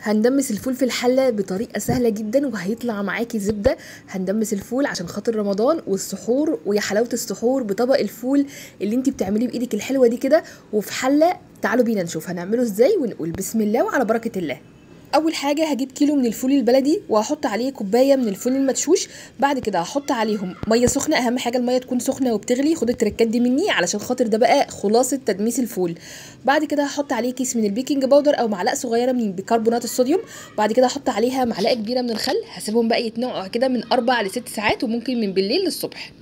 هندمس الفول في الحله بطريقه سهله جدا وهيطلع معاكي زبده. هندمس الفول عشان خاطر رمضان والسحور، ويا حلاوه السحور بطبق الفول اللي انت بتعمليه بايدك الحلوه دي كده وفي حله. تعالوا بينا نشوف هنعمله ازاي ونقول بسم الله وعلى بركه الله. اول حاجه هجيب كيلو من الفول البلدي وهحط عليه كوبايه من الفول المدشوش. بعد كده هحط عليهم ميه سخنه، اهم حاجه الميه تكون سخنه وبتغلي. خد التركات دي مني علشان خاطر ده بقى خلاصه تدميس الفول. بعد كده هحط عليه كيس من البيكنج باودر او معلقه صغيره من بيكربونات الصوديوم. بعد كده هحط عليها معلقه كبيره من الخل. هسيبهم بقى يتنقعوا كده من 4 ل 6 ساعات وممكن من بالليل للصبح.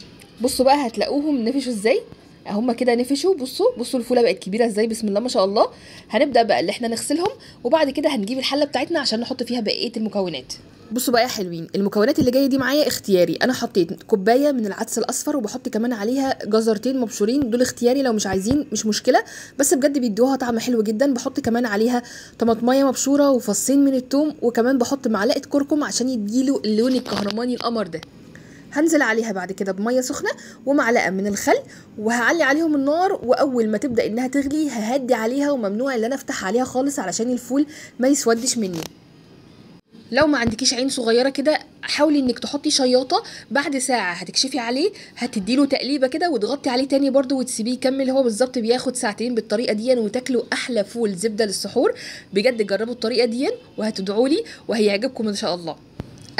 بصوا بقى هتلاقوهم نفشوا ازاي، هما كده نفشوا. بصوا الفوله بقت كبيره ازاي، بسم الله ما شاء الله. هنبدا بقى اللي احنا نغسلهم وبعد كده هنجيب الحله بتاعتنا عشان نحط فيها بقيه المكونات. بصوا بقى يا حلوين، المكونات اللي جايه دي معايا اختياري. انا حطيت كوبايه من العدس الاصفر وبحط كمان عليها جزرتين مبشورين، دول اختياري، لو مش عايزين مش مشكله، بس بجد بيدوها طعم حلو جدا. بحط كمان عليها طماطميه مبشوره وفصين من الثوم، وكمان بحط معلقه كركم عشان يديله اللون الكهرماني القمر ده. هنزل عليها بعد كده بميه سخنه ومعلقه من الخل وهعلي عليهم النار، واول ما تبدا انها تغلي ههدي عليها، وممنوع ان انا افتح عليها خالص علشان الفول ما يسودش مني. لو ما عندكيش عين صغيره كده حاولي انك تحطي شياطه. بعد ساعه هتكشفي عليه، هتديله تقليبه كده وتغطي عليه تاني برده وتسيبيه يكمل. هو بالظبط بياخد ساعتين بالطريقه دي وتاكلوا احلى فول زبده للسحور. بجد جربوا الطريقه دي وهتدعوا لي وهيعجبكم ان شاء الله.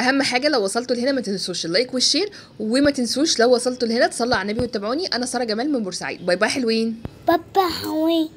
اهم حاجه لو وصلتوا لهنا ما تنسوش اللايك والشير، وما تنسوش لو وصلتوا لهنا تصلوا على النبي وتتابعوني. انا ساره جمال من بورسعيد. باي باي حلوين. بابا حوي.